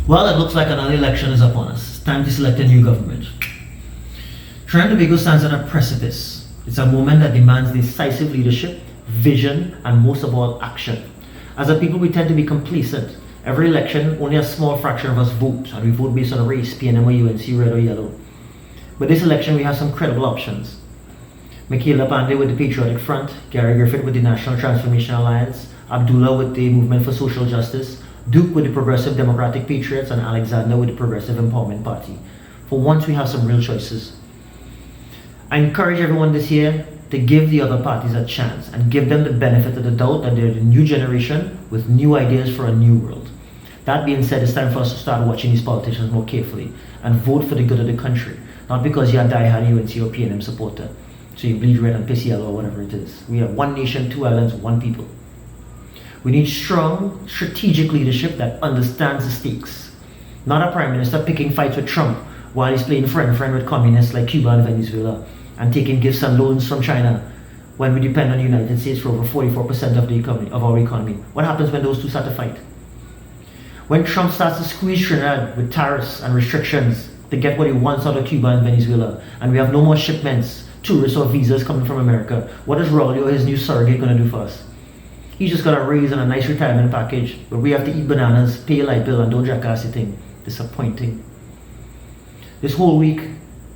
Well, it looks like another election is upon us. It's time to select a new government. Trinidad Tobago stands on a precipice. It's a moment that demands decisive leadership, vision, and most of all, action. As a people, we tend to be complacent. Every election, only a small fraction of us vote, and we vote based on race, PNM or UNC, red or yellow. But this election, we have some credible options. Michaela Pandey with the Patriotic Front, Gary Griffith with the National Transformation Alliance, Abdullah with the Movement for Social Justice, Duke with the Progressive Democratic Patriots, and Alexander with the Progressive Empowerment Party. For once, we have some real choices. I encourage everyone this year to give the other parties a chance and give them the benefit of the doubt that they're the new generation with new ideas for a new world. That being said, it's time for us to start watching these politicians more carefully and vote for the good of the country, not because you're a die-hard UNC or PNM supporter, so you bleed red and piss yellow or whatever it is. We are one nation, two islands, one people. We need strong, strategic leadership that understands the stakes. Not a prime minister picking fights with Trump while he's playing friend with communists like Cuba and Venezuela and taking gifts and loans from China when we depend on the United States for over 44% of our economy. What happens when those two start to fight? When Trump starts to squeeze Trinidad with tariffs and restrictions to get what he wants out of Cuba and Venezuela, and we have no more shipments, tourists or visas coming from America, what is Rowley or his new surrogate going to do for us? He's just got a raise and a nice retirement package, but we have to eat bananas, pay a light bill, and don't jackass the thing. Disappointing. This whole week,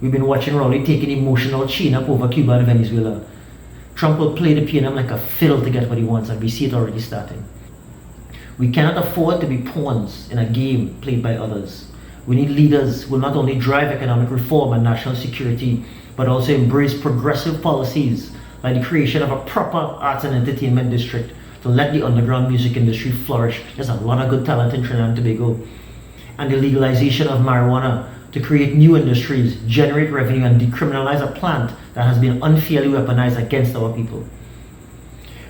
we've been watching Rowley take an emotional chain up over Cuba and Venezuela. Trump will play the PNM like a fiddle to get what he wants, and we see it already starting. We cannot afford to be pawns in a game played by others. We need leaders who will not only drive economic reform and national security, but also embrace progressive policies like the creation of a proper arts and entertainment district to let the underground music industry flourish. There's a lot of good talent in Trinidad and Tobago. And the legalization of marijuana to create new industries, generate revenue, and decriminalize a plant that has been unfairly weaponized against our people.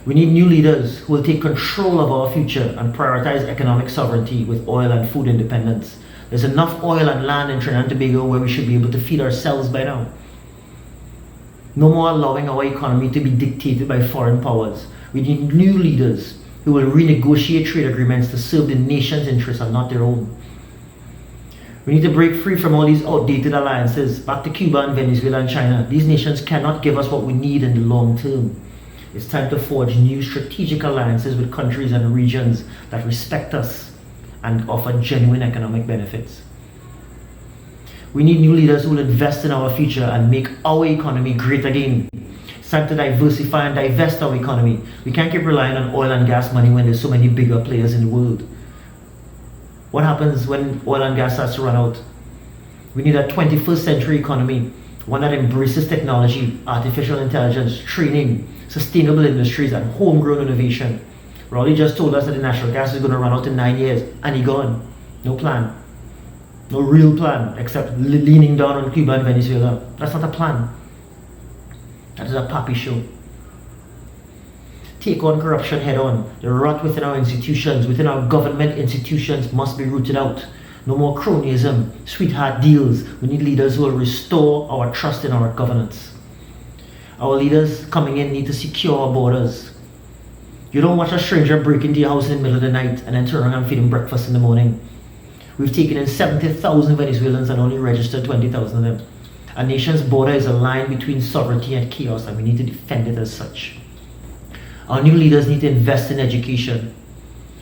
We need new leaders who will take control of our future and prioritize economic sovereignty with oil and food independence. There's enough oil and land in Trinidad and Tobago where we should be able to feed ourselves by now. No more allowing our economy to be dictated by foreign powers. We need new leaders who will renegotiate trade agreements to serve the nation's interests and not their own. We need to break free from all these outdated alliances back to Cuba and Venezuela and China. These nations cannot give us what we need in the long term. It's time to forge new strategic alliances with countries and regions that respect us and offer genuine economic benefits. We need new leaders who will invest in our future and make our economy great again. It's time to diversify and divest our economy. We can't keep relying on oil and gas money when there's so many bigger players in the world. What happens when oil and gas starts to run out? We need a 21st century economy, one that embraces technology, artificial intelligence, training, sustainable industries, and homegrown innovation. Rowley just told us that the natural gas is going to run out in 9 years, and he gone. No plan. No real plan, except leaning down on Cuba and Venezuela. That's not a plan. That is a pappy show. Take on corruption head on. The rot within our institutions, within our government institutions, must be rooted out. No more cronyism, sweetheart deals. We need leaders who will restore our trust in our governance. Our leaders coming in need to secure our borders. You don't watch a stranger break into your house in the middle of the night and then turn around and feed him breakfast in the morning. We've taken in 70,000 Venezuelans and only registered 20,000 of them. A nation's border is a line between sovereignty and chaos, and we need to defend it as such. Our new leaders need to invest in education.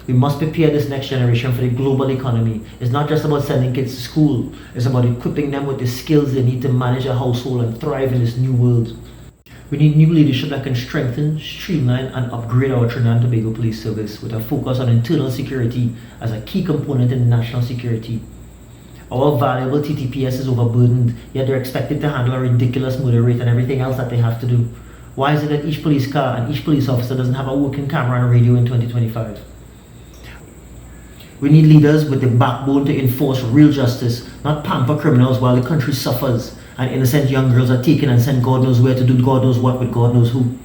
We must prepare this next generation for the global economy. It's not just about sending kids to school. It's about equipping them with the skills they need to manage a household and thrive in this new world. We need new leadership that can strengthen, streamline, and upgrade our Trinidad and Tobago Police Service with a focus on internal security as a key component in national security. Our valuable TTPS is overburdened, yet they're expected to handle a ridiculous murder rate and everything else that they have to do. Why is it that each police car and each police officer doesn't have a working camera and radio in 2025? We need leaders with the backbone to enforce real justice, not pamper criminals while the country suffers and innocent young girls are taken and sent God knows where to do God knows what with God knows who.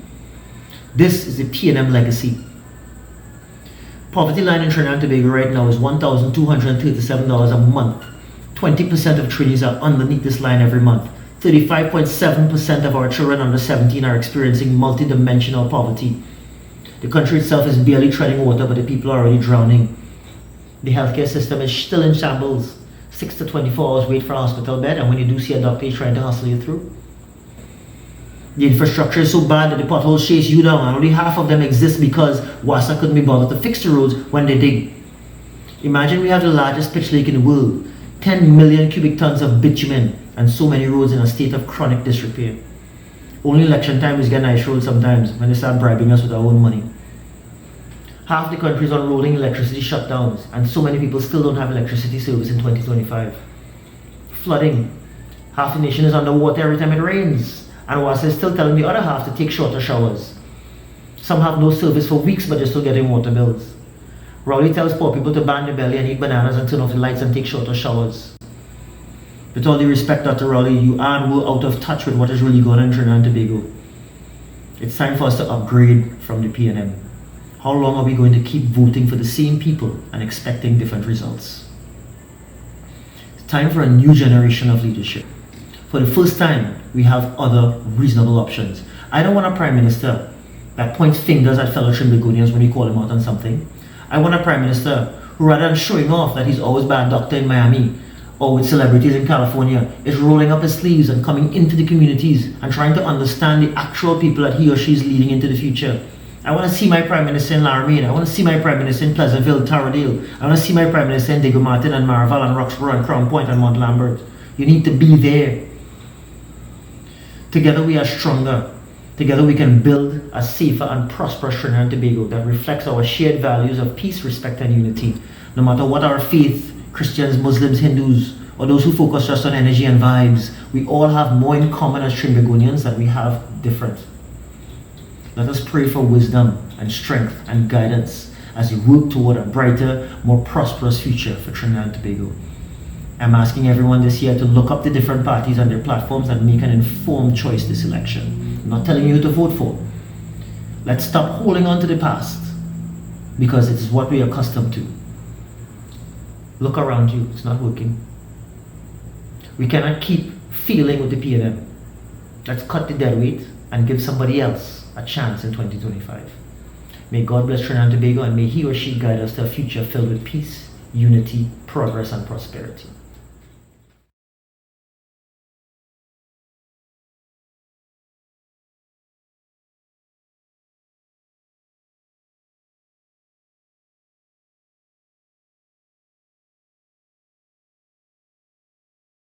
This is the PNM legacy. Poverty line in Trinidad and Tobago right now is $1,237 a month. 20% of Trinis are underneath this line every month. 35.7% of our children under 17 are experiencing multidimensional poverty. The country itself is barely treading water, but the people are already drowning. The healthcare system is still in shambles. 6 to 24 hours wait for a hospital bed, and when you do see a doctor, he's trying to hustle you through. The infrastructure is so bad that the potholes chase you down, and only half of them exist because WASA couldn't be bothered to fix the roads when they dig. Imagine we have the largest pitch lake in the world, 10 million cubic tons of bitumen, and so many roads in a state of chronic disrepair. Only election time is get nice roads sometimes when they start bribing us with our own money. Half the country is on rolling electricity shutdowns, and so many people still don't have electricity service in 2025. Flooding. Half the nation is underwater every time it rains, and WASA is still telling the other half to take shorter showers. Some have no service for weeks, but they're still getting water bills. Rowley tells poor people to ban their belly and eat bananas and turn off the lights and take shorter showers. With all due respect, Dr. Rowley, you are and were out of touch with what is really going on in Trinidad and Tobago. It's time for us to upgrade from the PNM. How long are we going to keep voting for the same people and expecting different results? It's time for a new generation of leadership. For the first time, we have other reasonable options. I don't want a prime minister that points fingers at fellow Trinbagonians when we call him out on something. I want a prime minister who, rather than showing off that he's always been a doctor in Miami or with celebrities in California, is rolling up his sleeves and coming into the communities and trying to understand the actual people that he or she is leading into the future. I want to see my prime minister in Laramie. I want to see my prime minister in Pleasantville, Taradale. I want to see my prime minister in Diego Martin and Maraval and Roxborough and Crown Point and Mont Lambert. You need to be there. Together we are stronger. Together we can build a safer and prosperous Trinidad and Tobago that reflects our shared values of peace, respect and unity. No matter what our faith, Christians, Muslims, Hindus, or those who focus just on energy and vibes, we all have more in common as Trinbagonians than we have different. Let us pray for wisdom and strength and guidance as we work toward a brighter, more prosperous future for Trinidad and Tobago. I'm asking everyone this year to look up the different parties and their platforms and make an informed choice this election. I'm not telling you who to vote for. Let's stop holding on to the past because it is what we are accustomed to. Look around you, it's not working. We cannot keep feeling with the PNM. Let's cut the dead weight and give somebody else a chance in 2025. May God bless Trinidad and Tobago, and may he or she guide us to a future filled with peace, unity, progress and prosperity.